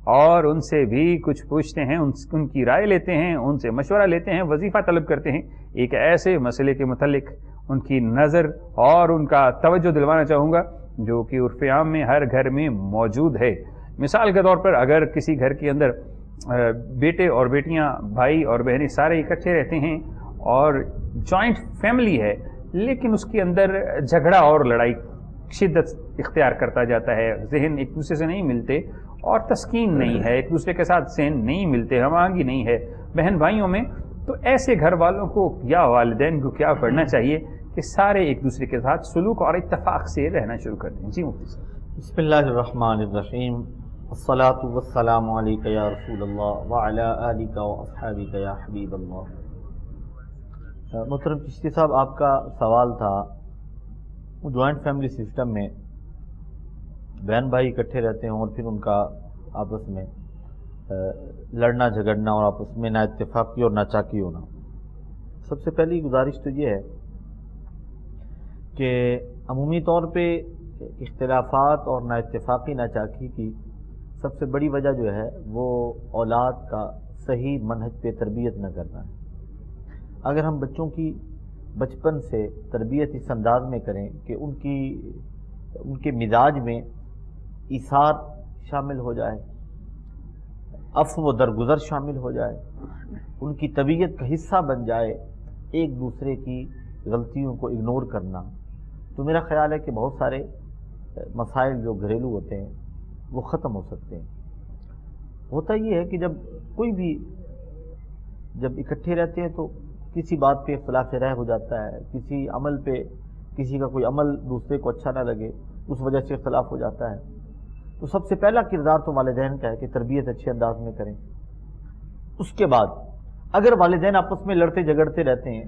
اور ان سے بھی کچھ پوچھتے ہیں، ان کی رائے لیتے ہیں، ان سے مشورہ لیتے ہیں، وظیفہ طلب کرتے ہیں۔ ایک ایسے مسئلے کے متعلق ان کی نظر اور ان کا توجہ دلوانا چاہوں گا جو کہ عرف عام میں ہر گھر میں موجود ہے۔ مثال کے طور پر اگر کسی گھر کے اندر بیٹے اور بیٹیاں، بھائی اور بہنیں سارے اکٹھے رہتے ہیں اور جوائنٹ فیملی ہے، لیکن اس کے اندر جھگڑا اور لڑائی شدت اختیار کرتا جاتا ہے، ذہن ایک دوسرے سے نہیں ملتے اور تسکین نہیں ہے، ایک دوسرے کے ساتھ ذہن نہیں ملتے، ہم آہنگی نہیں ہے بہن بھائیوں میں، تو ایسے گھر والوں کو یا والدین کو کیا کرنا چاہیے کہ سارے ایک دوسرے کے ساتھ سلوک اور اتفاق سے رہنا شروع کر دیں؟ جی مفتی صاحب۔ بسم اللہ الرحمن الرحیم، الصلاۃ والسلام علیک یا رسول اللہ وعلی آلک واصحابک یا حبیب اللہ۔ محترم چشتی صاحب، آپ کا سوال تھا جوائنٹ فیملی سسٹم میں بہن بھائی اکٹھے رہتے ہیں اور پھر ان کا آپس میں لڑنا جھگڑنا اور آپس میں نا اتفاقی اور ناچاکی ہونا۔ سب سے پہلی گزارش تو یہ ہے کہ عمومی طور پہ اختلافات اور نا اتفاقی ناچاکی کی سب سے بڑی وجہ جو ہے وہ اولاد کا صحیح منہج پہ تربیت نہ کرنا ہے۔ اگر ہم بچوں کی بچپن سے تربیت اس انداز میں کریں کہ ان کے مزاج میں ایثار شامل ہو جائے، عفو و درگزر شامل ہو جائے، ان کی طبیعت کا حصہ بن جائے ایک دوسرے کی غلطیوں کو اگنور کرنا، تو میرا خیال ہے کہ بہت سارے مسائل جو گھریلو ہوتے ہیں وہ ختم ہو سکتے ہیں۔ ہوتا یہ ہے کہ جب کوئی بھی جب اکٹھے رہتے ہیں تو کسی بات پہ اختلاف رائے ہو جاتا ہے، کسی عمل پہ کسی کا کوئی عمل دوسرے کو اچھا نہ لگے، اس وجہ سے اختلاف ہو جاتا ہے۔ تو سب سے پہلا کردار تو والدین کا ہے کہ تربیت اچھے انداز میں کریں۔ اس کے بعد اگر والدین آپس میں لڑتے جھگڑتے رہتے ہیں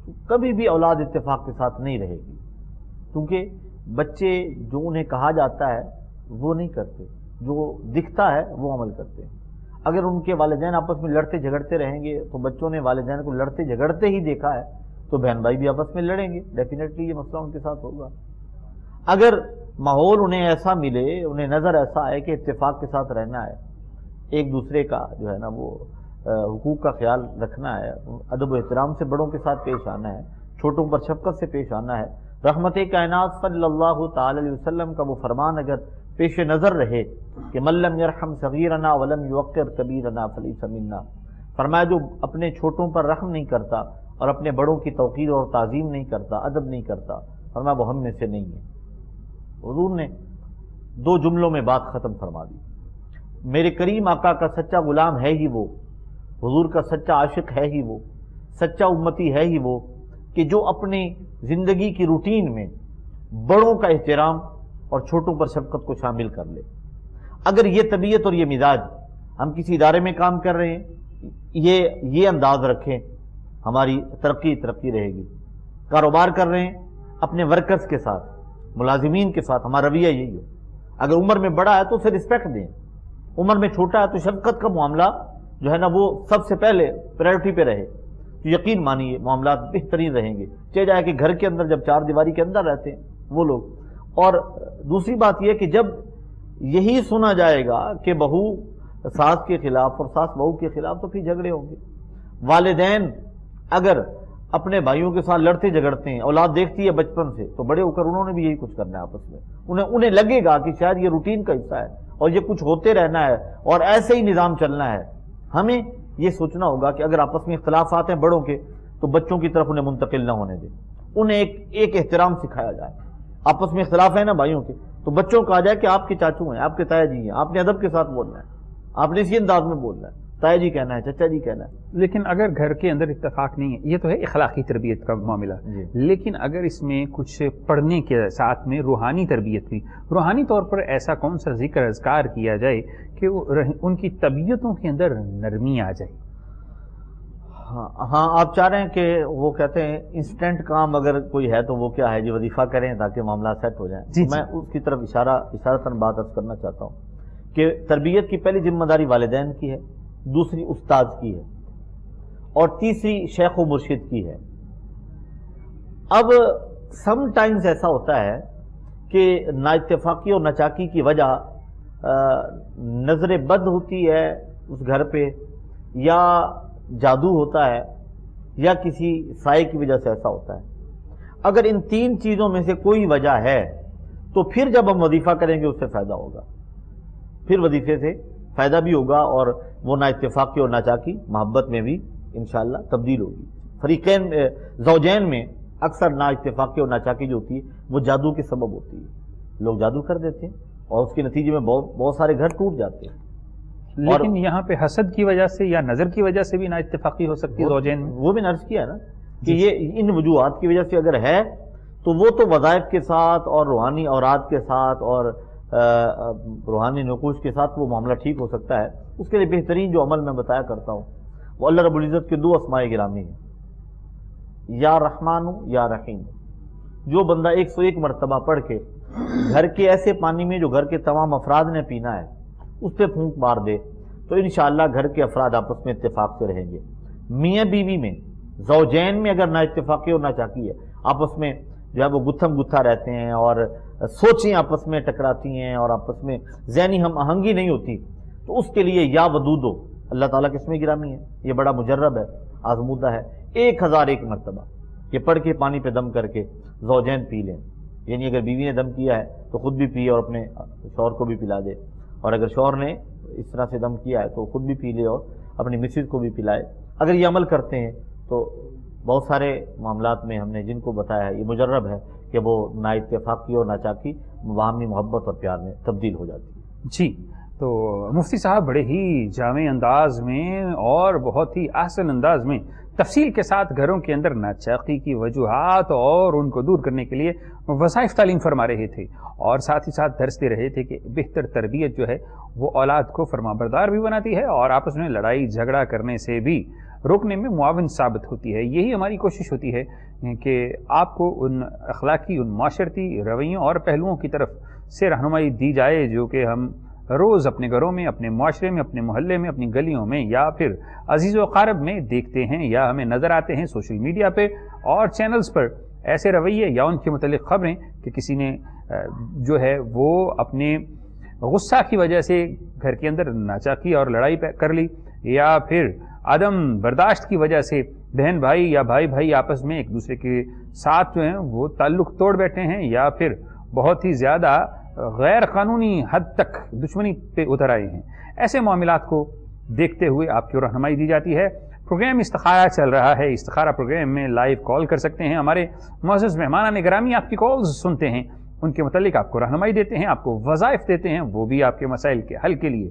تو کبھی بھی اولاد اتفاق کے ساتھ نہیں رہے گی، کیونکہ بچے جو انہیں کہا جاتا ہے وہ نہیں کرتے، جو دکھتا ہے وہ عمل کرتے ہیں۔ اگر ان کے والدین آپس میں لڑتے جھگڑتے رہیں گے تو بچوں نے والدین کو لڑتے جھگڑتے ہی دیکھا ہے تو بہن بھائی بھی آپس میں لڑیں گے، ڈیفینیٹلی یہ مسئلہ ان کے ساتھ ہوگا۔ اگر ماحول انہیں ایسا ملے، انہیں نظر ایسا آئے کہ اتفاق کے ساتھ رہنا ہے، ایک دوسرے کا جو ہے نا وہ حقوق کا خیال رکھنا ہے، ادب و احترام سے بڑوں کے ساتھ پیش آنا ہے، چھوٹوں پر شفقت سے پیش آنا ہے، رحمت کائنات صلی اللہ تعالی علیہ وسلم کا وہ فرمان اگر پیش نظر رہے کہ من لم یرحم صغیرنا ولم یوقر کبیرنا فلیس منا، فرمایا جو اپنے چھوٹوں پر رحم نہیں کرتا اور اپنے بڑوں کی توقیر اور تعظیم نہیں کرتا، ادب نہیں کرتا، فرمایا وہ ہم میں سے نہیں ہے۔ حضور نے دو جملوں میں بات ختم فرما دی۔ میرے کریم آقا کا سچا غلام ہے ہی وہ، حضور کا سچا عاشق ہے ہی وہ، سچا امتی ہے ہی وہ کہ جو اپنی زندگی کی روٹین میں بڑوں کا احترام اور چھوٹوں پر شفقت کو شامل کر لے۔ اگر یہ طبیعت اور یہ مزاج ہم کسی ادارے میں کام کر رہے ہیں، یہ انداز رکھیں، ہماری ترقی رہے گی۔ کاروبار کر رہے ہیں اپنے ورکرز کے ساتھ، ملازمین کے ساتھ ہمارا رویہ یہی ہو۔ اگر عمر میں بڑا ہے تو اسے رسپیکٹ دیں، عمر میں چھوٹا ہے تو شفقت کا معاملہ جو ہے نا وہ سب سے پہلے پرائرٹی پہ رہے، تو یقین مانیے معاملات بہترین رہیں گے، چاہے جائے کہ گھر کے اندر جب چار دیواری کے اندر رہتے ہیں وہ لوگ۔ اور دوسری بات یہ کہ جب یہی سنا جائے گا کہ بہو ساس کے خلاف اور ساس بہو کے خلاف تو پھر جھگڑے ہوں گے۔ والدین اگر اپنے بھائیوں کے ساتھ لڑتے جھگڑتے ہیں، اولاد دیکھتی ہے بچپن سے، تو بڑے ہو کر انہوں نے بھی یہی کچھ کرنا ہے آپس میں، انہیں لگے گا کہ شاید یہ روٹین کا حصہ ہے اور یہ کچھ ہوتے رہنا ہے اور ایسے ہی نظام چلنا ہے۔ ہمیں یہ سوچنا ہوگا کہ اگر آپس میں اختلافات ہیں بڑوں کے تو بچوں کی طرف انہیں منتقل نہ ہونے دیں، انہیں ایک احترام سکھایا جائے۔ آپس میں اختلاف ہے نا بھائیوں کے، تو بچوں کو کہا جائے کہ آپ کے چاچو ہیں، آپ کے تایا جی ہیں، آپ نے ادب کے ساتھ بولنا ہے، آپ نے اسی انداز میں بولنا ہے، تایا جی کہنا ہے، چچا جی کہنا ہے۔ لیکن اگر گھر کے اندر اتفاق نہیں ہے، یہ تو ہے اخلاقی تربیت کا معاملہ، لیکن اگر اس میں کچھ پڑھنے کے ساتھ میں روحانی تربیت بھی، روحانی طور پر ایسا کون سا ذکر اذکار کیا جائے کہ ان کی طبیعتوں کے اندر نرمی آ جائے؟ ہاں آپ چاہ رہے ہیں کہ وہ کہتے ہیں انسٹنٹ کام اگر کوئی ہے تو وہ کیا ہے جی وظیفہ کریں تاکہ معاملہ سیٹ ہو جائیں۔ میں اس کی طرف اشارتاً بات عرض کرنا چاہتا ہوں کہ تربیت کی پہلی ذمہ داری والدین کی ہے، دوسری استاد کی ہے اور تیسری شیخ و مرشد کی ہے۔ اب سم ٹائمز ایسا ہوتا ہے کہ نا اتفاقی اور ناچاکی کی وجہ نظر بد ہوتی ہے اس گھر پہ، یا جادو ہوتا ہے، یا کسی سائے کی وجہ سے ایسا ہوتا ہے۔ اگر ان تین چیزوں میں سے کوئی وجہ ہے تو پھر جب ہم وظیفہ کریں گے اس سے فائدہ ہوگا، پھر وظیفے سے فائدہ بھی ہوگا، اور وہ نا اتفاقی اور ناچاکی محبت میں بھی انشاءاللہ تبدیل ہوگی۔ فریقین زوجین میں اکثر نا اتفاقی اور ناچاکی جو ہوتی ہے وہ جادو کے سبب ہوتی ہے، لوگ جادو کر دیتے ہیں اور اس کے نتیجے میں بہت سارے گھر ٹوٹ جاتے ہیں۔ لیکن یہاں پہ حسد کی وجہ سے یا نظر کی وجہ سے بھی نا اتفاقی ہو سکتی ہے زوجین میں؟ وہ بھی نرس کیا ہے نا کہ یہ ان وجوہات کی وجہ سے اگر ہے تو وہ تو وظائف کے ساتھ اور روحانی اوراد کے ساتھ اور روحانی نقوش کے ساتھ وہ معاملہ ٹھیک ہو سکتا ہے۔ اس کے لیے بہترین جو عمل میں بتایا کرتا ہوں وہ اللہ رب العزت کے 2 اسماء گرامی ہیں، یا رحمان یا رحیم۔ جو بندہ 101 مرتبہ پڑھ کے گھر کے ایسے پانی میں جو گھر کے تمام افراد نے پینا ہے اس پہ پھونک مار دے تو انشاءاللہ گھر کے افراد آپس میں اتفاق سے رہیں گے۔ میاں بیوی میں، زوجین میں اگر نا اتفاقی اور ناچاکی ہے، آپس میں جو ہے وہ گتھم گتھا رہتے ہیں اور سوچیں آپس میں ٹکراتی ہیں اور آپس میں ذہنی ہم آہنگی نہیں ہوتی، تو اس کے لیے یا ودودو اللہ تعالیٰ کے اسم گرامی ہے، یہ بڑا مجرب ہے، آزمودہ ہے، 1001 مرتبہ یہ پڑھ کے پانی پہ دم کر کے زوجین پی لیں۔ یعنی اگر بیوی نے دم کیا ہے تو خود بھی پیے اور اپنے شوہر کو بھی پلا دے، اور اگر شوہر نے اس طرح سے دم کیا ہے تو خود بھی پی لے اور اپنی مسز کو بھی پلائے۔ اگر یہ عمل کرتے ہیں تو بہت سارے معاملات میں ہم نے جن کو بتایا ہے یہ مجرب ہے کہ وہ نا اتفاقی اور ناچاکی باہمی محبت اور پیار میں تبدیل ہو جاتی ہے۔ جی، تو مفتی صاحب بڑے ہی جامع انداز میں اور بہت ہی احسن انداز میں تفصیل کے ساتھ گھروں کے اندر ناچاکی کی وجوہات اور ان کو دور کرنے کے لیے وظائف تعلیم فرما رہے تھے، اور ساتھ ہی ساتھ درس دے رہے تھے کہ بہتر تربیت جو ہے وہ اولاد کو فرما بردار بھی بناتی ہے اور آپس میں لڑائی جھگڑا کرنے سے بھی روکنے میں معاون ثابت ہوتی ہے۔ یہی ہماری کوشش ہوتی ہے کہ آپ کو ان اخلاقی، ان معاشرتی رویوں اور پہلوؤں کی طرف سے رہنمائی دی جائے جو کہ ہم روز اپنے گھروں میں، اپنے معاشرے میں، اپنے محلے میں، اپنی گلیوں میں یا پھر عزیز و اقارب میں دیکھتے ہیں یا ہمیں نظر آتے ہیں سوشل میڈیا پہ اور چینلز پر، ایسے رویے یا ان کے متعلق خبریں کہ کسی نے جو ہے وہ اپنے غصہ کی وجہ سے گھر کے اندر ناچاکی اور لڑائی کر لی، یا پھر عدم برداشت کی وجہ سے بہن بھائی یا بھائی بھائی آپس میں ایک دوسرے کے ساتھ جو ہیں وہ تعلق توڑ بیٹھے ہیں، یا پھر بہت ہی زیادہ غیر قانونی حد تک دشمنی پہ اتر آئے ہیں۔ ایسے معاملات کو دیکھتے ہوئے آپ کی رہنمائی دی جاتی ہے۔ پروگرام استخارہ چل رہا ہے، استخارہ پروگرام میں لائیو کال کر سکتے ہیں، ہمارے معزز مہمانان گرامی آپ کی کالز سنتے ہیں، ان کے متعلق آپ کو رہنمائی دیتے ہیں، آپ کو وظائف دیتے ہیں، وہ بھی آپ کے مسائل کے حل کے لیے،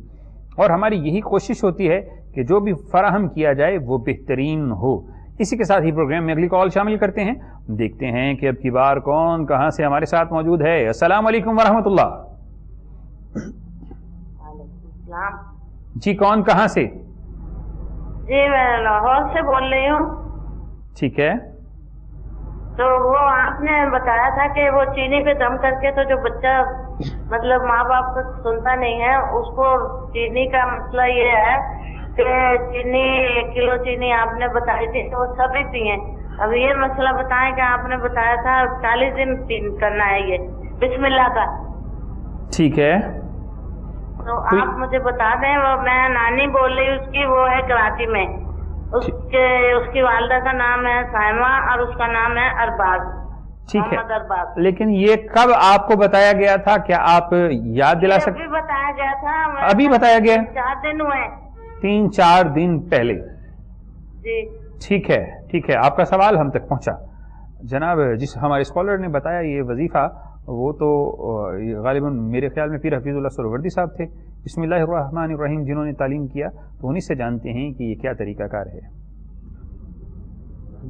اور ہماری یہی کوشش ہوتی ہے کہ جو بھی فراہم کیا جائے وہ بہترین ہو۔ اسی کے ساتھ ہی پروگرام میں اگلی کال شامل کرتے ہیں، دیکھتے ہیں کہ اب کی بار کون کہاں سے ہمارے ساتھ موجود ہے۔ السلام علیکم ورحمۃ اللہ۔ السلام جی، کون کہاں سے؟ جی میں لاہور سے بول رہی ہوں۔ ٹھیک ہے، تو وہ آپ نے بتایا تھا کہ وہ چینی پہ دم کر کے تو جو بچہ مطلب ماں باپ کو سنتا نہیں ہے اس کو چینی کا مسئلہ یہ ہے کہ چینی 1 کلو چینی آپ نے بتائی تھی تو وہ سبھی پیئیں۔ اب یہ مسئلہ بتائیں کہ آپ نے بتایا تھا 40 دن کرنا ہے یہ بسم اللہ کا، ٹھیک ہے، تو آپ مجھے بتا دیں۔ وہ میں نانی بول رہی ہوں اس کی، وہ ہے کراچی میں، اس کی والدہ کا نام ہے سائمہ اور اس کا نام ہے ارباز، ٹھیک ہے، محمد ارباز۔ لیکن یہ کب آپ کو بتایا گیا تھا؟ کیا آپ یاد دلا سکتے؟ ابھی بتایا گیا تھا، ابھی بتایا گیا؟ 4 دن ہوئے، 3-4 دن پہلے۔ جی ٹھیک ہے، ٹھیک ہے، آپ کا سوال ہم تک پہنچا۔ جناب جس ہمارے اسکالر نے بتایا یہ وظیفہ، وہ تو غالباً میرے خیال میں پیر حفیظ اللہ سہروردی صاحب تھے، بسم اللہ الرحمن الرحیم، جنہوں نے تعلیم کیا، تو انہی سے جانتے ہیں کہ یہ کیا طریقہ کار ہے۔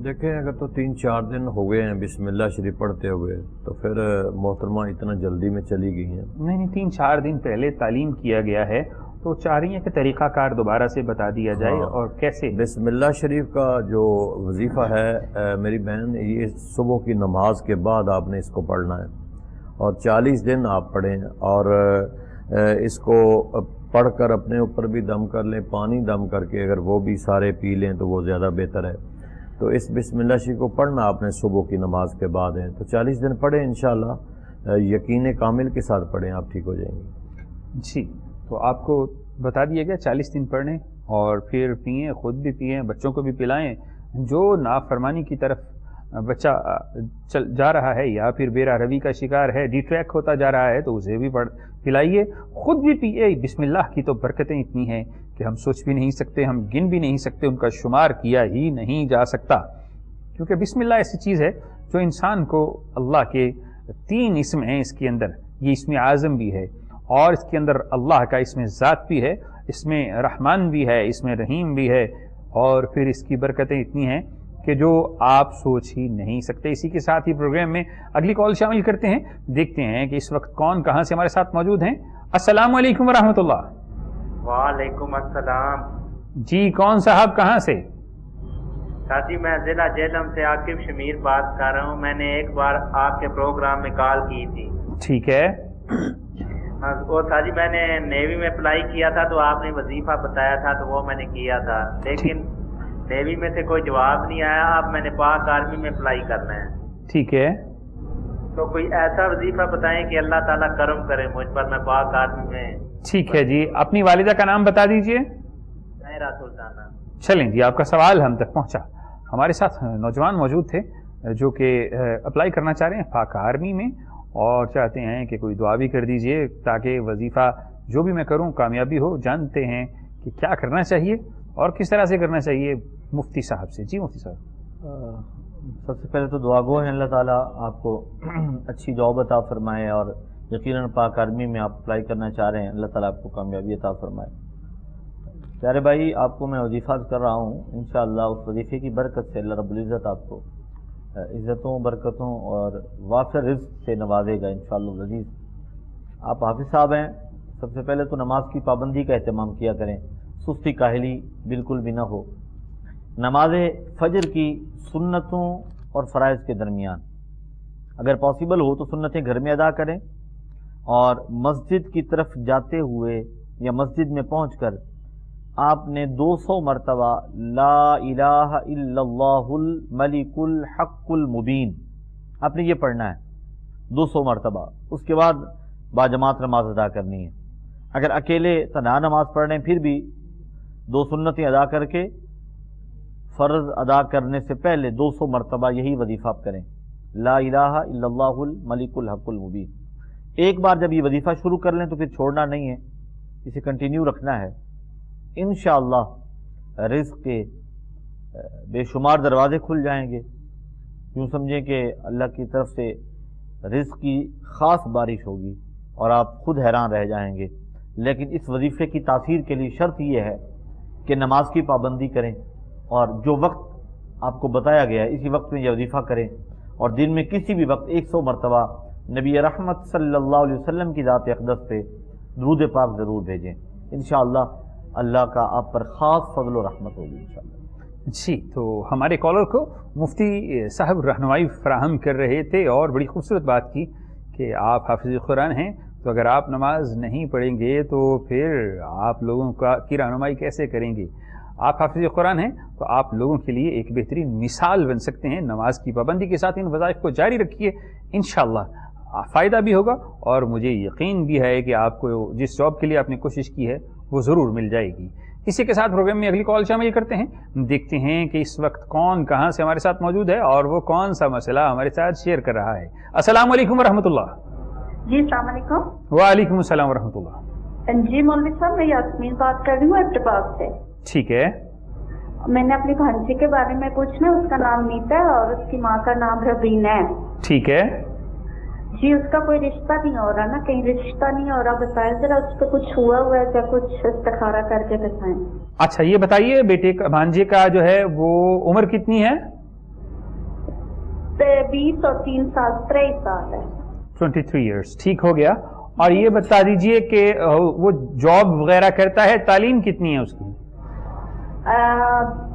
دیکھیں اگر تو 3-4 دن ہو گئے ہیں بسم اللہ شریف پڑھتے ہوئے تو پھر محترمہ اتنا جلدی میں چلی گئی ہیں۔ نہیں، 3-4 دن پہلے تعلیم کیا گیا ہے، تو چاہ رہی ہیں کہ طریقہ کار دوبارہ سے بتا دیا جائے اور کیسے؟ بسم اللہ شریف کا جو وظیفہ ہے میری بہن، یہ صبح کی نماز کے بعد آپ نے اس کو پڑھنا ہے اور 40 دن آپ پڑھیں، اور اس کو پڑھ کر اپنے اوپر بھی دم کر لیں، پانی دم کر کے اگر وہ بھی سارے پی لیں تو وہ زیادہ بہتر ہے۔ تو اس بسم اللہ شریف کو پڑھنا آپ نے صبح کی نماز کے بعد ہے، تو 40 دن پڑھیں انشاءاللہ، یقین کامل کے ساتھ پڑھیں، آپ ٹھیک ہو جائیں گے۔ جی، تو آپ کو بتا دیا گیا 40 دن پڑھیں اور پھر پئیں، خود بھی پئیں، بچوں کو بھی پلائیں. جو نافرمانی کی طرف بچہ جا رہا ہے یا پھر بے راہ روی کا شکار ہے، ڈی ٹریک ہوتا جا رہا ہے، تو اسے بھی پلائیے، خود بھی پیئے. بسم اللہ کی تو برکتیں اتنی ہیں کہ ہم سوچ بھی نہیں سکتے، ہم گن بھی نہیں سکتے، ان کا شمار کیا ہی نہیں جا سکتا. کیونکہ بسم اللہ ایسی چیز ہے جو انسان کو اللہ کے 3 اسم ہیں اس کے اندر. یہ اسم اعظم بھی ہے اور اس کے اندر اللہ کا اسم ذات بھی ہے، اس میں رحمان بھی ہے، اس میں رحیم بھی ہے، اور پھر اس کی برکتیں اتنی ہیں کہ جو آپ سوچ ہی نہیں سکتے. اسی کے ساتھ ہی پروگرام میں اگلی کال شامل کرتے ہیں. دیکھتے ہیں کہ اس وقت کون کہاں سے ہمارے ساتھ موجود ہیں. السلام علیکم ورحمۃ اللہ. وعلیکم السلام. جی کون صاحب کہاں سے؟ جی میں ضلع جہلم سے عاقب شمیر بات کر رہا ہوں. میں نے ایک بار آپ کے پروگرام میں کال کی تھی. ٹھیک ہے. اور جی میں نے نیوی میں اپلائی کیا تھا تو آپ نے وظیفہ بتایا تھا تو وہ میں نے کیا تھا، لیکن نیوی میں سے کوئی جواب نہیں آیا. اب میں نے پاک آرمی میں اپلائی کرنا ہے. ٹھیک ہے. تو کوئی ایسا وظیفہ بتائیں کہ اللہ تعالیٰ کرم کرے مجھ پر، میں پاک آرمی میں. ٹھیک ہے جی، اپنی والدہ کا نام بتا دیجئے. میرا سلطانہ. چلیں جی، آپ کا سوال ہم تک پہنچا. ہمارے ساتھ نوجوان موجود تھے جو کہ اپلائی کرنا چاہ رہے ہیں پاک آرمی میں اور چاہتے ہیں کہ کوئی دعا بھی کر دیجئے تاکہ وظیفہ جو بھی میں کروں کامیابی ہو. جانتے ہیں کہ کیا کرنا چاہیے اور کس طرح سے کرنا چاہیے مفتی صاحب سے. جی مفتی صاحب. سب سے پہلے تو دعا گو ہیں اللہ تعالیٰ آپ کو اچھی جاب عطا فرمائے، اور یقیناً پاک آرمی میں آپ اپلائی کرنا چاہ رہے ہیں، اللہ تعالیٰ آپ کو کامیابی عطا فرمائے. پیارے بھائی، آپ کو میں وظیفہ کر رہا ہوں، انشاءاللہ اس وظیفے کی برکت سے اللہ رب العزت آپ کو عزتوں، برکتوں اور وافر رزق سے نوازے گا انشاءاللہ العزیز. آپ حافظ صاحب ہیں، سب سے پہلے تو نماز کی پابندی کا اہتمام کیا کریں، سستی کاہلی بالکل بھی نہ ہو. نماز فجر کی سنتوں اور فرائض کے درمیان اگر پاسبل ہو تو سنتیں گھر میں ادا کریں، اور مسجد کی طرف جاتے ہوئے یا مسجد میں پہنچ کر آپ نے 200 مرتبہ لا الہ الا اللہ الملک الحق المبین آپ نے یہ پڑھنا ہے 200 مرتبہ. اس کے بعد باجماعت نماز ادا کرنی ہے. اگر اکیلے تنہا نماز پڑھ رہے ہیں پھر بھی 2 سنتیں ادا کر کے فرض ادا کرنے سے پہلے 200 مرتبہ یہی وظیفہ آپ کریں، لا الہ الا اللہ الملک الحق المبین. ایک بار جب یہ وظیفہ شروع کر لیں تو پھر چھوڑنا نہیں ہے، اسے کنٹینیو رکھنا ہے. انشاءاللہ رزق کے بے شمار دروازے کھل جائیں گے. یوں سمجھیں کہ اللہ کی طرف سے رزق کی خاص بارش ہوگی اور آپ خود حیران رہ جائیں گے. لیکن اس وظیفے کی تاثیر کے لیے شرط یہ ہے کہ نماز کی پابندی کریں، اور جو وقت آپ کو بتایا گیا ہے اسی وقت میں یہ وظیفہ کریں، اور دن میں کسی بھی وقت 100 مرتبہ نبی رحمت صلی اللہ علیہ وسلم کی ذات اقدس پہ درود پاک ضرور بھیجیں. انشاءاللہ اللہ کا آپ پر خاص فضل و رحمت ہوگی انشاءاللہ. جی، تو ہمارے کالر کو مفتی صاحب رہنمائی فراہم کر رہے تھے اور بڑی خوبصورت بات کی کہ آپ حافظ قرآن ہیں، تو اگر آپ نماز نہیں پڑھیں گے تو پھر آپ لوگوں کی رہنمائی کیسے کریں گے؟ آپ حافظ قرآن ہیں تو آپ لوگوں کے لیے ایک بہترین مثال بن سکتے ہیں. نماز کی پابندی کے ساتھ ان وظائف کو جاری رکھیے، انشاءاللہ فائدہ بھی ہوگا، اور مجھے یقین بھی ہے کہ آپ کو جس جاب کے لیے آپ نے کوشش کی ہے وہ ضرور مل جائے گی. اسی کے ساتھ پروگرام میں اگلی کال شامل کرتے ہیں. دیکھتے ہیں کہ اس وقت کون کہاں سے ہمارے ساتھ موجود ہے اور وہ کون سا مسئلہ ہمارے ساتھ شیئر کر رہا ہے. السلام علیکم ورحمۃ اللہ. جی السلام علیکم. وعلیکم السلام ورحمۃ اللہ. جی مولوی صاحب، میں یاسمین بات کر رہی ہوں اتفاق سے. ٹھیک ہے. میں نے اپنی بھانجی کے بارے میں پوچھنا ہے. اس کا نام نیتا ہے اور اس کی ماں کا نام ربینہ ہے. ٹھیک ہے جی. اس کا کوئی رشتہ نہیں ہو رہا نا، کہیں رشتہ نہیں ہو رہا. بتائیں ذرا اس پہ کچھ ہوا ہے یا کچھ استخارہ کر کے بتائیں. اچھا یہ بتائیے بیٹے کا بھانجے کا جو ہے وہ عمر کتنی ہے؟ 20 اور 3 سال 23 سال ہے. 23 ایئرس. ٹھیک ہو گیا. اور یہ بتا دیجئے کہ وہ جاب وغیرہ کرتا ہے، تعلیم کتنی ہے اس کی؟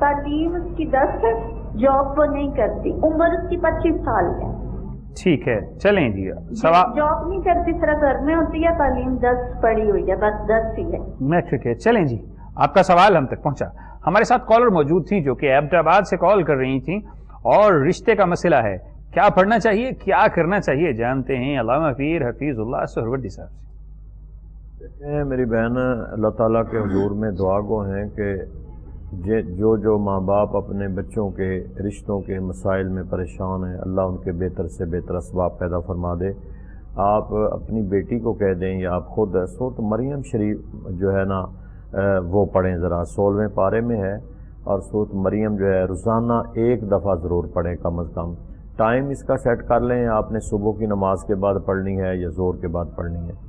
تعلیم اس کی 10 ہے، جاب وہ نہیں کرتی. عمر اس کی 25 سال ہے. ٹھیک ہے چلیں جی. جاب نہیں کرتی، صرف گھر میں ہوتی ہے. تعلیم 10 پڑھی ہوئی ہے، بس 10 ہی ہے. میٹرک ہے. چلیں جی، آپ کا سوال ہم تک پہنچا. ہمارے ساتھ کالر موجود تھیں جو کہ ایبٹ آباد سے کال کر رہی تھیں اور رشتے کا مسئلہ ہے. کیا پڑھنا چاہیے، کیا کرنا چاہیے، جانتے ہیں علامہ پیر حفیظ اللہ سہروردی صاحب سے. دیکھیں میری بہن، اللہ تعالیٰ کے حضور میں دعا گو ہیں کہ جو ماں باپ اپنے بچوں کے رشتوں کے مسائل میں پریشان ہیں، اللہ ان کے بہتر سے بہتر اسباب پیدا فرما دے۔ آپ اپنی بیٹی کو کہہ دیں یا آپ خود سورۃ مریم شریف جو ہے نا وہ پڑھیں، ذرا 16ویں پارے میں ہے، اور سورۃ مریم جو ہے روزانہ ایک دفعہ ضرور پڑھیں کم از کم۔ ٹائم اس کا سیٹ کر لیں، آپ نے صبح کی نماز کے بعد پڑھنی ہے یا زور کے بعد پڑھنی ہے،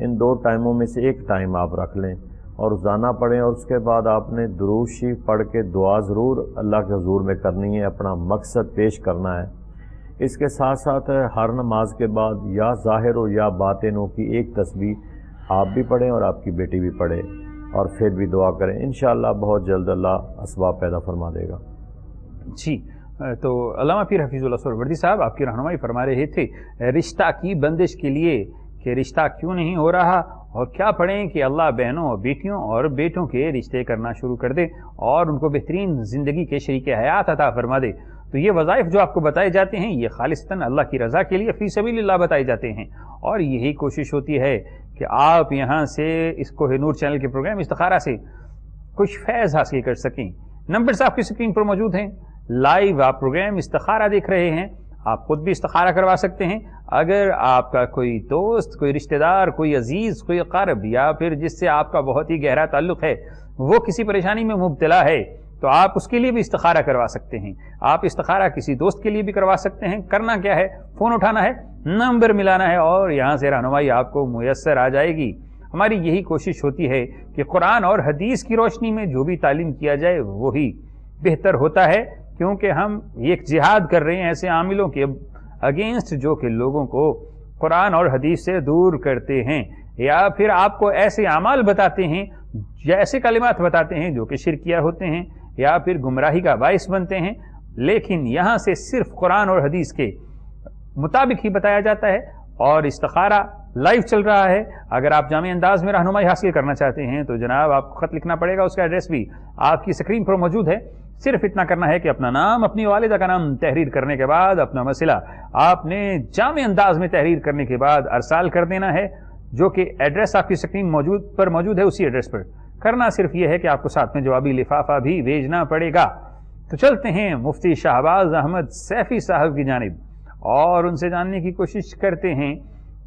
ان دو ٹائموں میں سے ایک ٹائم آپ رکھ لیں اور روزانہ پڑھیں، اور اس کے بعد آپ نے درود شریف پڑھ کے دعا ضرور اللہ کے حضور میں کرنی ہے، اپنا مقصد پیش کرنا ہے۔ اس کے ساتھ ساتھ ہر نماز کے بعد یا ظاہر ہو یا باطن ہو کی ایک تسبیح آپ بھی پڑھیں اور آپ کی بیٹی بھی پڑھے، اور پھر بھی دعا کریں، انشاءاللہ بہت جلد اللہ اسباب پیدا فرما دے گا۔ جی، تو علامہ پیر حفیظ اللہ سہروردی صاحب آپ کی رہنمائی فرما رہے تھے رشتہ کی بندش کے لیے کہ رشتہ کیوں نہیں ہو رہا، اور کیا پڑھیں کہ اللہ بہنوں اور بیٹیوں اور بیٹوں کے رشتے کرنا شروع کر دے اور ان کو بہترین زندگی کے شریک حیات عطا فرما دے۔ تو یہ وظائف جو آپ کو بتائے جاتے ہیں یہ خالصتاً اللہ کی رضا کے لیے فی سبیل اللہ بتائے جاتے ہیں، اور یہی کوشش ہوتی ہے کہ آپ یہاں سے اس کوہ نور چینل کے پروگرام استخارہ سے کچھ فیض حاصل کر سکیں۔ نمبرز آپ کی اسکرین پر موجود ہیں، لائیو آپ پروگرام استخارہ دیکھ رہے ہیں، آپ خود بھی استخارہ کروا سکتے ہیں۔ اگر آپ کا کوئی دوست، کوئی رشتہ دار، کوئی عزیز، کوئی قرب، یا پھر جس سے آپ کا بہت ہی گہرا تعلق ہے وہ کسی پریشانی میں مبتلا ہے تو آپ اس کے لیے بھی استخارہ کروا سکتے ہیں۔ آپ استخارہ کسی دوست کے لیے بھی کروا سکتے ہیں۔ کرنا کیا ہے، فون اٹھانا ہے، نمبر ملانا ہے اور یہاں سے رہنمائی آپ کو میسر آ جائے گی۔ ہماری یہی کوشش ہوتی ہے کہ قرآن اور حدیث کی روشنی میں جو بھی تعلیم کیا جائے وہی بہتر ہوتا ہے، کیونکہ ہم ایک جہاد کر رہے ہیں ایسے عاملوں کے اگینسٹ جو کہ لوگوں کو قرآن اور حدیث سے دور کرتے ہیں، یا پھر آپ کو ایسے اعمال بتاتے ہیں یا ایسے کلمات بتاتے ہیں جو کہ شرکیہ ہوتے ہیں یا پھر گمراہی کا باعث بنتے ہیں، لیکن یہاں سے صرف قرآن اور حدیث کے مطابق ہی بتایا جاتا ہے۔ اور استخارہ لائیو چل رہا ہے، اگر آپ جامع انداز میں رہنمائی حاصل کرنا چاہتے ہیں تو جناب آپ کو خط لکھنا پڑے گا، اس کا ایڈریس بھی آپ کی اسکرین پر موجود ہے۔ صرف اتنا کرنا ہے کہ اپنا نام، اپنی والدہ کا نام تحریر کرنے کے بعد اپنا مسئلہ آپ نے جامع انداز میں تحریر کرنے کے بعد ارسال کر دینا ہے، جو کہ ایڈریس آپ کی اسکرین پر موجود ہے، اسی ایڈریس پر کرنا صرف یہ ہے کہ آپ کو ساتھ میں جوابی لفافہ بھی بھیجنا پڑے گا۔ تو چلتے ہیں مفتی شہباز احمد سیفی صاحب کی جانب اور ان سے جاننے کی کوشش کرتے ہیں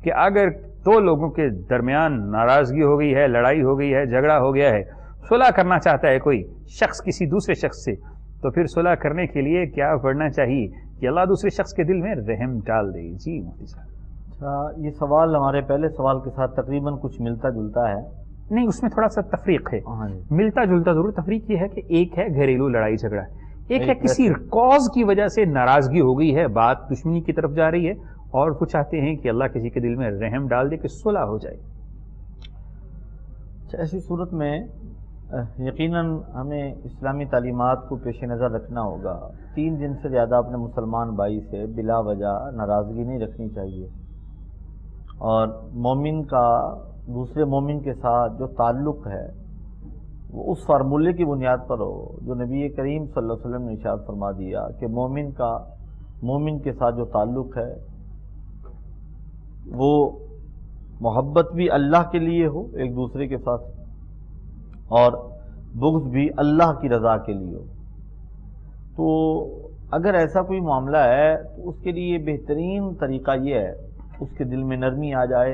کہ اگر دو لوگوں کے درمیان ناراضگی ہو گئی ہے، لڑائی ہو گئی ہے، جھگڑا ہو گیا ہے، صلح کرنا چاہتا ہے کوئی شخص کسی دوسرے شخص سے، تو پھر صلح کرنے کے لیے کیا پڑھنا چاہیے کہ اللہ دوسرے شخص کے دل میں رحم ڈال دے؟ جی مفتی صاحب۔ اچھا، یہ سوال ہمارے پہلے سوال کے ساتھ تقریباً کچھ ملتا جلتا ہے۔ نہیں، اس میں تھوڑا سا تفریق ہے، ہاں جی، ملتا جلتا ضرور۔ تفریق یہ ہے کہ ایک ہے گھریلو لڑائی جھگڑا، ایک ہے کسی کاز کی وجہ سے ناراضگی ہو گئی ہے، بات دشمنی کی طرف جا رہی ہے اور وہ چاہتے ہیں کہ اللہ کسی کے دل میں رحم ڈال دے کہ صلح ہو جائے۔ اچھا، ایسی صورت میں یقیناً ہمیں اسلامی تعلیمات کو پیش نظر رکھنا ہوگا۔ 3 دن سے زیادہ اپنے مسلمان بھائی سے بلا وجہ ناراضگی نہیں رکھنی چاہیے، اور مومن کا دوسرے مومن کے ساتھ جو تعلق ہے وہ اس فارمولے کی بنیاد پر ہو جو نبی کریم صلی اللہ علیہ وسلم نے ارشاد فرما دیا کہ مومن کے ساتھ جو تعلق ہے وہ محبت بھی اللہ کے لیے ہو ایک دوسرے کے ساتھ، اور بغض بھی اللہ کی رضا کے لیے ہو۔ تو اگر ایسا کوئی معاملہ ہے تو اس کے لیے بہترین طریقہ یہ ہے اس کے دل میں نرمی آ جائے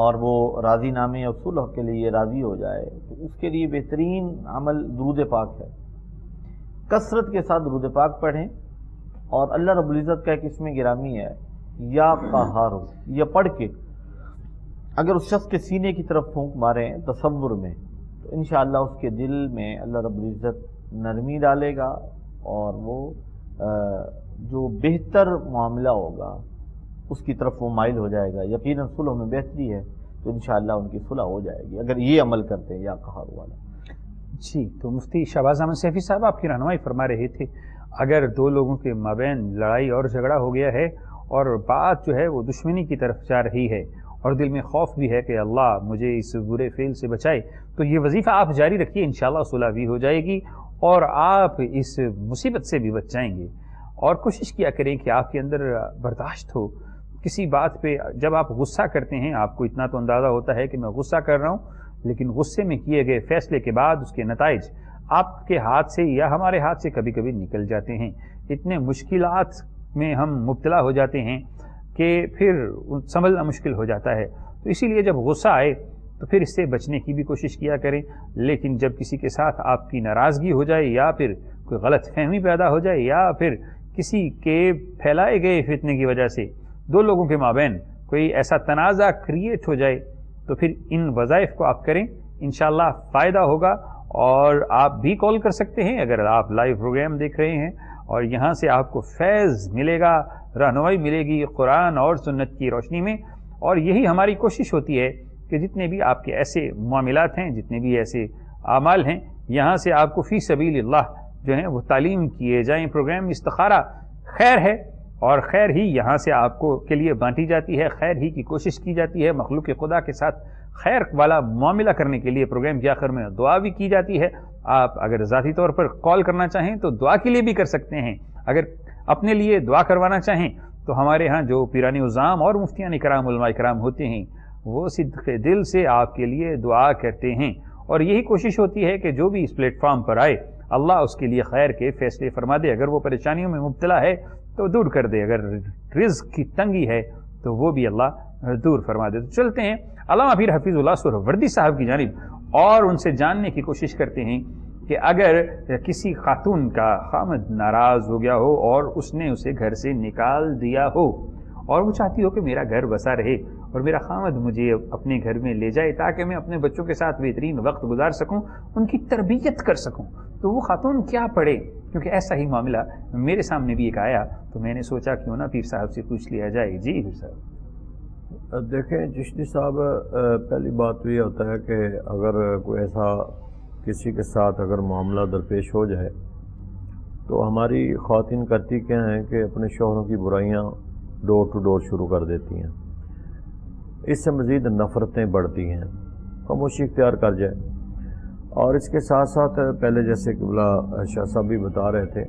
اور وہ راضی نامے اور صلح کے لیے راضی ہو جائے، تو اس کے لیے بہترین عمل درود پاک ہے۔ کثرت کے ساتھ درود پاک پڑھیں، اور اللہ رب العزت کا ایک اسم گرامی ہے یا قہار، یہ پڑھ کے اگر اس شخص کے سینے کی طرف پھونک ماریں تصور میں، تو انشاءاللہ اس کے دل میں اللہ رب العزت نرمی ڈالے گا، اور وہ جو بہتر معاملہ ہوگا اس کی طرف وہ مائل ہو جائے گا۔ یقیناً صلح میں بہتری ہے، تو انشاءاللہ ان کی صلح ہو جائے گی اگر یہ عمل کرتے ہیں یا قہار والا۔ جی، تو مفتی شہباز احمد سیفی صاحب آپ کی رہنمائی فرما رہے تھے اگر دو لوگوں کے مابین لڑائی اور جھگڑا ہو گیا ہے اور بات جو ہے وہ دشمنی کی طرف جا رہی ہے اور دل میں خوف بھی ہے کہ اللہ مجھے اس برے فعل سے بچائے، تو یہ وظیفہ آپ جاری رکھیے، انشاءاللہ صلح بھی ہو جائے گی اور آپ اس مصیبت سے بھی بچ جائیں گے۔ اور کوشش کیا کریں کہ آپ کے اندر برداشت ہو، کسی بات پہ جب آپ غصہ کرتے ہیں، آپ کو اتنا تو اندازہ ہوتا ہے کہ میں غصہ کر رہا ہوں، لیکن غصے میں کیے گئے فیصلے کے بعد اس کے نتائج آپ کے ہاتھ سے یا ہمارے ہاتھ سے کبھی کبھی نکل جاتے ہیں. اتنے مشکلات میں ہم مبتلا ہو جاتے ہیں کہ پھر سنبھلنا مشکل ہو جاتا ہے. تو اسی لیے جب غصہ آئے تو پھر اس سے بچنے کی بھی کوشش کیا کریں. لیکن جب کسی کے ساتھ آپ کی ناراضگی ہو جائے یا پھر کوئی غلط فہمی پیدا ہو جائے یا پھر کسی کے پھیلائے گئے فتنے کی وجہ سے دو لوگوں کے مابین کوئی ایسا تنازع کریٹ ہو جائے تو پھر ان وظائف کو آپ کریں، انشاءاللہ فائدہ ہوگا. اور آپ بھی کال کر سکتے ہیں اگر آپ لائیو پروگرام دیکھ رہے ہیں، اور یہاں سے آپ کو فیض ملے گا، رہنمائی ملے گی قرآن اور سنت کی روشنی میں. اور یہی ہماری کوشش ہوتی ہے کہ جتنے بھی آپ کے ایسے معاملات ہیں، جتنے بھی ایسے اعمال ہیں، یہاں سے آپ کو فی سبیل اللہ جو ہیں وہ تعلیم کیے جائیں. پروگرام استخارہ خیر ہے، اور خیر ہی یہاں سے آپ کو کے لیے بانٹی جاتی ہے، خیر ہی کی کوشش کی جاتی ہے. مخلوق خدا کے ساتھ خیر والا معاملہ کرنے کے لیے پروگرام کے آخر میں دعا بھی کی جاتی ہے. آپ اگر ذاتی طور پر کال کرنا چاہیں تو دعا کے لیے بھی کر سکتے ہیں. اگر اپنے لیے دعا کروانا چاہیں تو ہمارے ہاں جو پیران عظام اور مفتیان کرام علماء کرام ہوتے ہیں وہ صدق دل سے آپ کے لیے دعا کرتے ہیں. اور یہی کوشش ہوتی ہے کہ جو بھی اس پلیٹ فارم پر آئے اللہ اس کے لیے خیر کے فیصلے فرما دے. اگر وہ پریشانیوں میں مبتلا ہے تو دور کر دے، اگر رزق کی تنگی ہے تو وہ بھی اللہ دور فرما دے. تو چلتے ہیں علامہ پیر حفیظ اللہ سہروردی صاحب کی جانب اور ان سے جاننے کی کوشش کرتے ہیں کہ اگر کسی خاتون کا خامد ناراض ہو گیا ہو اور اس نے اسے گھر سے نکال دیا ہو اور وہ چاہتی ہو کہ میرا گھر بسا رہے اور میرا خامد مجھے اپنے گھر میں لے جائے تاکہ میں اپنے بچوں کے ساتھ بہترین وقت گزار سکوں، ان کی تربیت کر سکوں، تو وہ خاتون کیا پڑھے؟ کیونکہ ایسا ہی معاملہ میرے سامنے بھی ایک آیا تو میں نے سوچا کیوں نہ پیر صاحب سے پوچھ لیا جائے. جی پیر صاحب. دیکھیں چشتی صاحب، پہلی بات تو یہ ہوتا ہے کہ اگر کوئی ایسا کسی کے ساتھ اگر معاملہ درپیش ہو جائے تو ہماری خواتین کرتی کیا ہیں کہ اپنے شوہروں کی برائیاں ڈور ٹو ڈور شروع کر دیتی ہیں. اس سے مزید نفرتیں بڑھتی ہیں، خاموشی اختیار کر جائے. اور اس کے ساتھ ساتھ پہلے جیسے قبلہ شاہ صاحب بھی بتا رہے تھے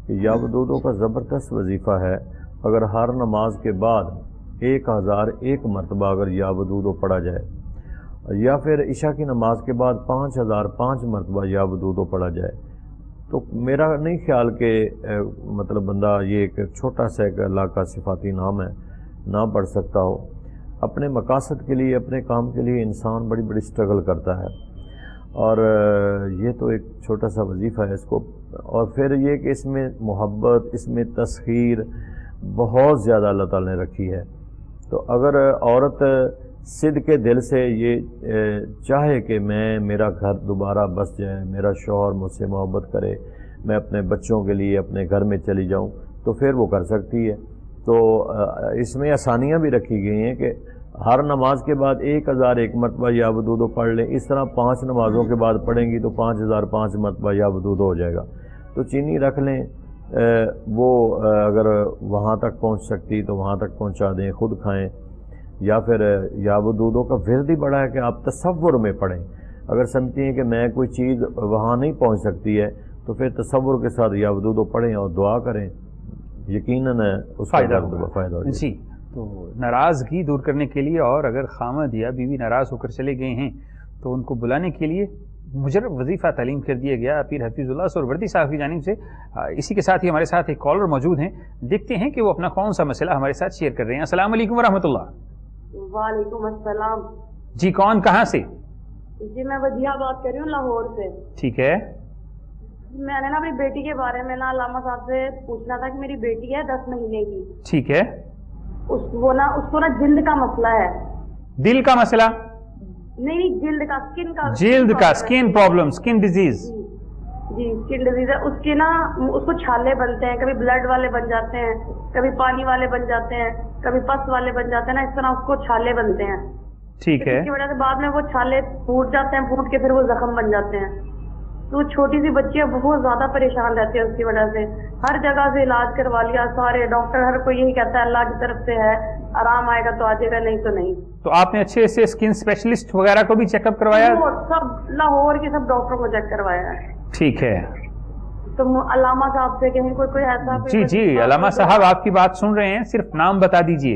کہ یا ودودوں کا زبردست وظیفہ ہے. اگر ہر نماز کے بعد 1001 مرتبہ اگر یا ودودو پڑھا جائے یا پھر عشاء کی نماز کے بعد 5005 مرتبہ یا ودودو پڑھا جائے تو میرا نہیں خیال کہ مطلب بندہ یہ ایک چھوٹا سا ایک اللہ کا صفاتی نام ہے نہ پڑھ سکتا ہو. اپنے مقاصد کے لیے اپنے کام کے لیے انسان بڑی بڑی سٹرگل کرتا ہے اور یہ تو ایک چھوٹا سا وظیفہ ہے اس کو. اور پھر یہ کہ اس میں محبت، اس میں تسخیر بہت زیادہ اللہ تعالیٰ نے رکھی ہے. تو اگر عورت صدق کے دل سے یہ چاہے کہ میرا گھر دوبارہ بس جائے، میرا شوہر مجھ سے محبت کرے، میں اپنے بچوں کے لیے اپنے گھر میں چلی جاؤں، تو پھر وہ کر سکتی ہے. تو اس میں آسانیاں بھی رکھی گئی ہیں کہ ہر نماز کے بعد 1001 مرتبہ یا ودودو پڑھ لیں. اس طرح 5 نمازوں کے بعد پڑھیں گی تو 5005 مرتبہ یا ودودو ہو جائے گا. تو چینی رکھ لیں، وہ اگر وہاں تک پہنچ سکتی تو وہاں تک پہنچا دیں، خود کھائیں. یا پھر یا ودودو کا ورد ہی بڑا ہے کہ آپ تصور میں پڑھیں. اگر سمجھتی ہیں کہ میں کوئی چیز وہاں نہیں پہنچ سکتی ہے تو پھر تصور کے ساتھ یا ودودو پڑھیں اور دعا کریں، یقیناً اس کا فائدہ ہوگا. جی، تو ناراضگی دور کرنے کے لیے اور اگر خامد یا بیوی ناراض ہو کر چلے گئے ہیں تو ان کو بلانے کے لیے مجرب وظیفہ تعلیم کر دیا گیا پیر حفیظ اللہ سہروردی صاحب کی جانب سے. اسی کے ساتھ ہی ہمارے ساتھ ایک کالر موجود ہیں، دیکھتے ہیں کہ وہ اپنا کون سا مسئلہ ہمارے ساتھ شیئر کر رہے ہیں. السلام علیکم ورحمۃ اللہ. وعلیکم السلام. جی کون، کہاں سے؟ جی میں ودیعہ بات کر رہی ہوں لاہور سے. ٹھیک ہے. میں نے نا اپنی بیٹی کے بارے میں نا علامہ صاحب سے پوچھنا تھا کہ میری بیٹی ہے 10 مہینے کی. ٹھیک ہے. اس کو نا جلد کا مسئلہ ہے. دل کا مسئلہ؟ نہیں، جلد کا، سکن کا. جلد کا سکن پرابلم، سکن ڈیزیز. جی سکن ڈیزیز ہے اس کی نا. اس کو چھالے بنتے ہیں، کبھی بلڈ والے بن جاتے ہیں، کبھی پانی والے بن جاتے ہیں، کبھی پس والے بن جاتے ہیں نا، اس طرح اس کو چھالے بنتے ہیں. ٹھیک ہے. اس کی وجہ سے بعد میں وہ چھالے پھوٹ جاتے ہیں، پھوٹ کے پھر وہ زخم بن جاتے ہیں. تو چھوٹی سی بچی ہے، بہت زیادہ پریشان رہتی ہے اس کی وجہ سے. ہر جگہ سے علاج کروا لیا، سارے ڈاکٹر ہر کوئی یہی کہتا ہے اللہ کی طرف سے ہے، آرام آئے گا تو آ جائے گا، نہیں تو نہیں. تو آپ نے اچھے سے اسکن اسپیشلسٹ وغیرہ کو بھی چیک اپ کروایا؟ سب لاہور کے سب ڈاکٹروں کو چیک کروایا ہے. ٹھیک ہے. تو علامہ صاحب سے کہیں کوئی ایسا. جی جی علامہ صاحب آپ کی بات سن رہے ہیں، صرف نام بتا دیجئے.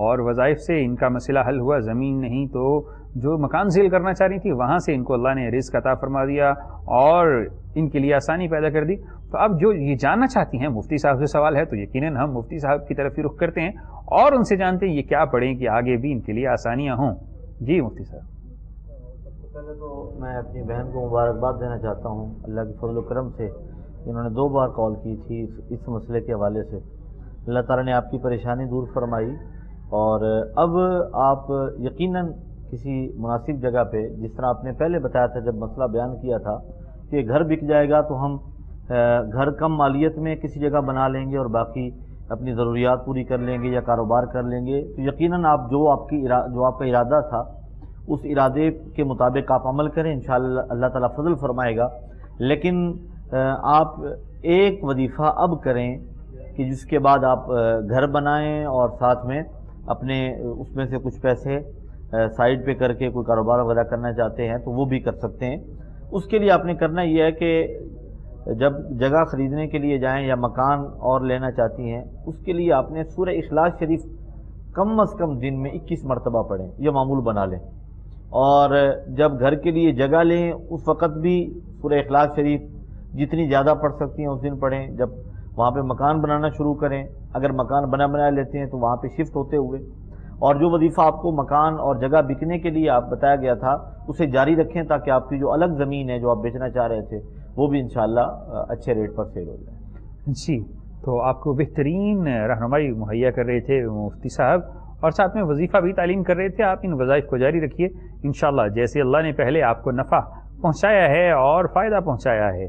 اور وظائف سے ان کا مسئلہ حل ہوا، زمین نہیں تو جو مکان ذیل کرنا چاہ رہی تھی وہاں سے ان کو اللہ نے رزق عطا فرما دیا اور ان کے لیے آسانی پیدا کر دی۔ تو اب جو یہ جاننا چاہتی ہیں مفتی صاحب سے سوال ہے، تو یقیناً ہم مفتی صاحب کی طرف ہی رخ کرتے ہیں اور ان سے جانتے ہیں یہ کیا پڑھیں کہ آگے بھی ان کے لیے آسانیاں ہوں۔ جی مفتی صاحب۔ پہلے تو میں اپنی بہن کو مبارکباد دینا چاہتا ہوں اللہ کے فضل و کرم سے، انہوں نے 2 بار کال کی تھی اس مسئلے کے حوالے سے۔ اللہ تعالیٰ نے آپ کی پریشانی دور فرمائی اور اب آپ یقیناً کسی مناسب جگہ پہ، جس طرح آپ نے پہلے بتایا تھا جب مسئلہ بیان کیا تھا کہ گھر بک جائے گا تو ہم گھر کم مالیت میں کسی جگہ بنا لیں گے اور باقی اپنی ضروریات پوری کر لیں گے یا کاروبار کر لیں گے، تو یقیناً آپ جو آپ کا ارادہ تھا اس ارادے کے مطابق آپ عمل کریں، انشاءاللہ اللہ تعالیٰ فضل فرمائے گا۔ لیکن آپ ایک وظیفہ اب کریں کہ جس کے بعد آپ گھر بنائیں اور ساتھ میں اپنے اس میں سے کچھ پیسے سائڈ پہ کر کے کوئی کاروبار وغیرہ کرنا چاہتے ہیں تو وہ بھی کر سکتے ہیں۔ اس کے لیے آپ نے کرنا یہ ہے کہ جب جگہ خریدنے کے لیے جائیں یا مکان اور لینا چاہتی ہیں، اس کے لیے آپ نے سورہ اخلاص شریف کم از کم دن میں 21 مرتبہ پڑھیں، یہ معمول بنا لیں۔ اور جب گھر کے لیے جگہ لیں اس وقت بھی سورہ اخلاص شریف جتنی زیادہ پڑھ سکتی ہیں اس دن پڑھیں۔ جب وہاں پہ مکان بنانا شروع کریں، اگر مکان بنا لیتے ہیں تو وہاں پہ شفٹ ہوتے ہوئے، اور جو وظیفہ آپ کو مکان اور جگہ بکنے کے لیے آپ بتایا گیا تھا اسے جاری رکھیں تاکہ آپ کی جو الگ زمین ہے جو آپ بیچنا چاہ رہے تھے وہ بھی انشاءاللہ اچھے ریٹ پر سیل ہو جائے۔ جی، تو آپ کو بہترین رہنمائی مہیا کر رہے تھے مفتی صاحب اور ساتھ میں وظیفہ بھی تعلیم کر رہے تھے۔ آپ ان وظائف کو جاری رکھیے انشاءاللہ، جیسے اللہ نے پہلے آپ کو نفع پہنچایا ہے اور فائدہ پہنچایا ہے،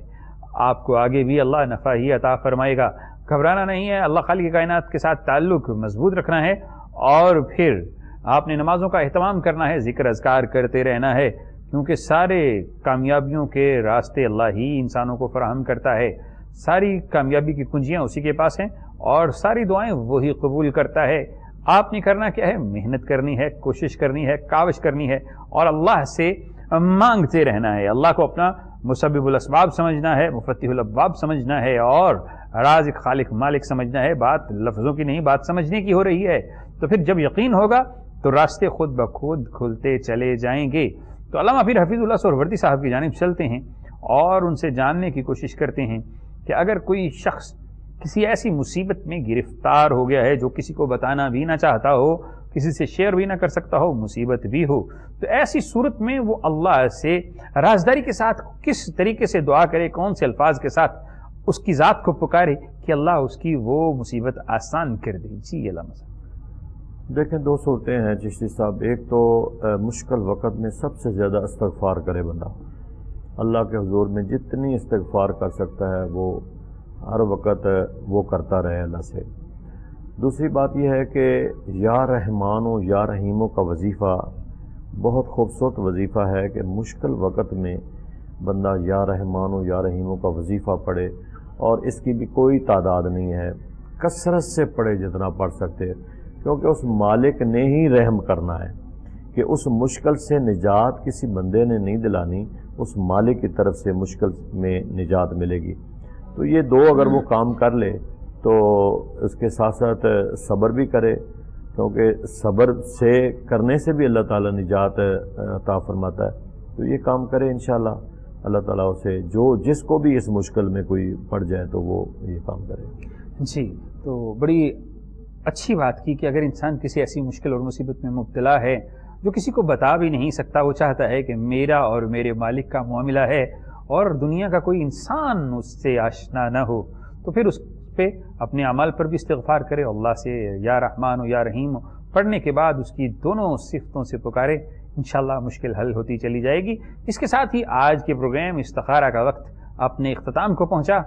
آپ کو آگے بھی اللہ نفع ہی عطا فرمائے گا۔ گھبرانا نہیں ہے، اللہ خالق کائنات کے ساتھ تعلق مضبوط رکھنا ہے اور پھر آپ نے نمازوں کا اہتمام کرنا ہے، ذکر اذکار کرتے رہنا ہے، کیونکہ سارے کامیابیوں کے راستے اللہ ہی انسانوں کو فراہم کرتا ہے، ساری کامیابی کی کنجیاں اسی کے پاس ہیں اور ساری دعائیں وہی قبول کرتا ہے۔ آپ نے کرنا کیا ہے؟ محنت کرنی ہے، کوشش کرنی ہے، کاوش کرنی ہے اور اللہ سے مانگتے رہنا ہے۔ اللہ کو اپنا مسبب الاسباب سمجھنا ہے، مفتح الابواب سمجھنا ہے اور رازق خالق مالک سمجھنا ہے۔ بات لفظوں کی نہیں، بات سمجھنے کی ہو رہی ہے۔ تو پھر جب یقین ہوگا تو راستے خود بخود کھلتے چلے جائیں گے۔ تو علامہ پیر حفیظ اللہ سہروردی صاحب کی جانب چلتے ہیں اور ان سے جاننے کی کوشش کرتے ہیں کہ اگر کوئی شخص کسی ایسی مصیبت میں گرفتار ہو گیا ہے جو کسی کو بتانا بھی نہ چاہتا ہو، کسی سے شیئر بھی نہ کر سکتا ہو، مصیبت بھی ہو، تو ایسی صورت میں وہ اللہ سے رازداری کے ساتھ کس طریقے سے دعا کرے، کون سے الفاظ کے ساتھ اس کی ذات کو پکارے کہ اللہ اس کی وہ مصیبت آسان کر دے؟ جی علامہ صاحب۔ دیکھیں 2 صورتیں ہیں چشتی صاحب۔ ایک تو مشکل وقت میں سب سے زیادہ استغفار کرے بندہ، اللہ کے حضور میں جتنی استغفار کر سکتا ہے وہ ہر وقت وہ کرتا رہے اللہ سے۔ دوسری بات یہ ہے کہ یا رحمان و یا رحیموں کا وظیفہ بہت خوبصورت وظیفہ ہے کہ مشکل وقت میں بندہ یا رحمان و یا رحیموں کا وظیفہ پڑھے، اور اس کی بھی کوئی تعداد نہیں ہے، کثرت سے پڑھے جتنا پڑھ سکتے، کیونکہ اس مالک نے ہی رحم کرنا ہے کہ اس مشکل سے نجات کسی بندے نے نہیں دلانی، اس مالک کی طرف سے مشکل میں نجات ملے گی۔ تو یہ 2 اگر وہ کام کر لے تو اس کے ساتھ ساتھ صبر بھی کرے، کیونکہ صبر سے کرنے سے بھی اللہ تعالیٰ نجات عطا فرماتا ہے۔ تو یہ کام کرے انشاءاللہ، اللہ تعالیٰ اسے جس کو بھی اس مشکل میں کوئی پڑ جائے تو وہ یہ کام کرے۔ جی، تو بڑی اچھی بات کی کہ اگر انسان کسی ایسی مشکل اور مصیبت میں مبتلا ہے جو کسی کو بتا بھی نہیں سکتا، وہ چاہتا ہے کہ میرا اور میرے مالک کا معاملہ ہے اور دنیا کا کوئی انسان اس سے آشنا نہ ہو، تو پھر اس پہ اپنے اعمال پر بھی استغفار کرے، اللہ سے یا رحمان و یا رحیم پڑھنے کے بعد اس کی دونوں صفتوں سے پکارے، انشاءاللہ مشکل حل ہوتی چلی جائے گی۔ اس کے ساتھ ہی آج کے پروگرام استخارہ کا وقت اپنے اختتام کو پہنچا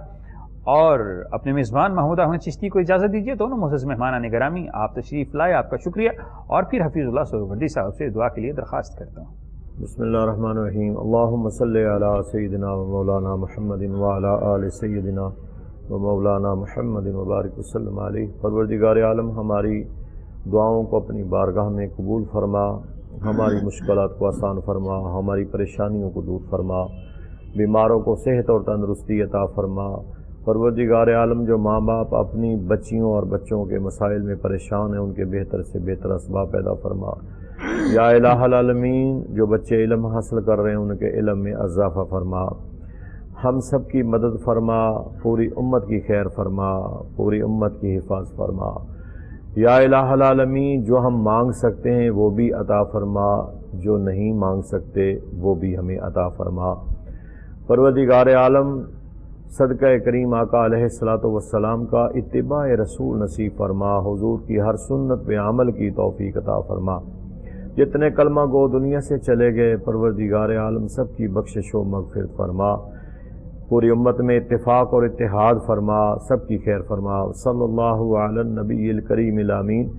اور اپنے میزبان محمود احمد چشتی کو اجازت دیجیے۔ دونوں معزز مہمانان گرامی، آپ تشریف لائے، آپ کا شکریہ، اور پھر حفیظ اللہ سہروردی صاحب سے دعا کے لیے درخواست کرتا ہوں۔ بسم اللہ الرحمن الرحیم، اللہم صلی علی سیدنا و مولانا محمد وعلی آل سیدنا و مولانا محمد وبارک وسلم علیہ۔ پروردگار عالم، ہماری دعاؤں کو اپنی بارگاہ میں قبول فرما، ہماری مشکلات کو آسان فرما، ہماری پریشانیوں کو دور فرما، بیماروں کو صحت اور تندرستی عطا فرما، پروردگار عالم جو ماں باپ اپنی بچیوں اور بچوں کے مسائل میں پریشان ہیں ان کے بہتر سے بہتر اسباب پیدا فرما۔ یا الہ العالمین جو بچے علم حاصل کر رہے ہیں ان کے علم میں اضافہ فرما، ہم سب کی مدد فرما، پوری امت کی خیر فرما، پوری امت کی حفاظ فرما۔ یا الہ العالمین جو ہم مانگ سکتے ہیں وہ بھی عطا فرما، جو نہیں مانگ سکتے وہ بھی ہمیں عطا فرما۔ پروردگار عالم صدقہ کریم آقا علیہ الصلوۃ والسلام کا اتباع رسول نصیب فرما، حضور کی ہر سنت پہ عمل کی توفیق عطا فرما۔ جتنے کلمہ گو دنیا سے چلے گئے پروردگار عالم سب کی بخشش و مغفرت فرما، پوری امت میں اتفاق اور اتحاد فرما، سب کی خیر فرما۔ صلی اللہ علی النبی الکریم الامین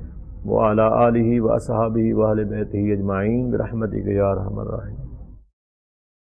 وعلی آلہ واصحابہ واہل بیتہ اجمعین برحمتک یا ارحم الراحمین۔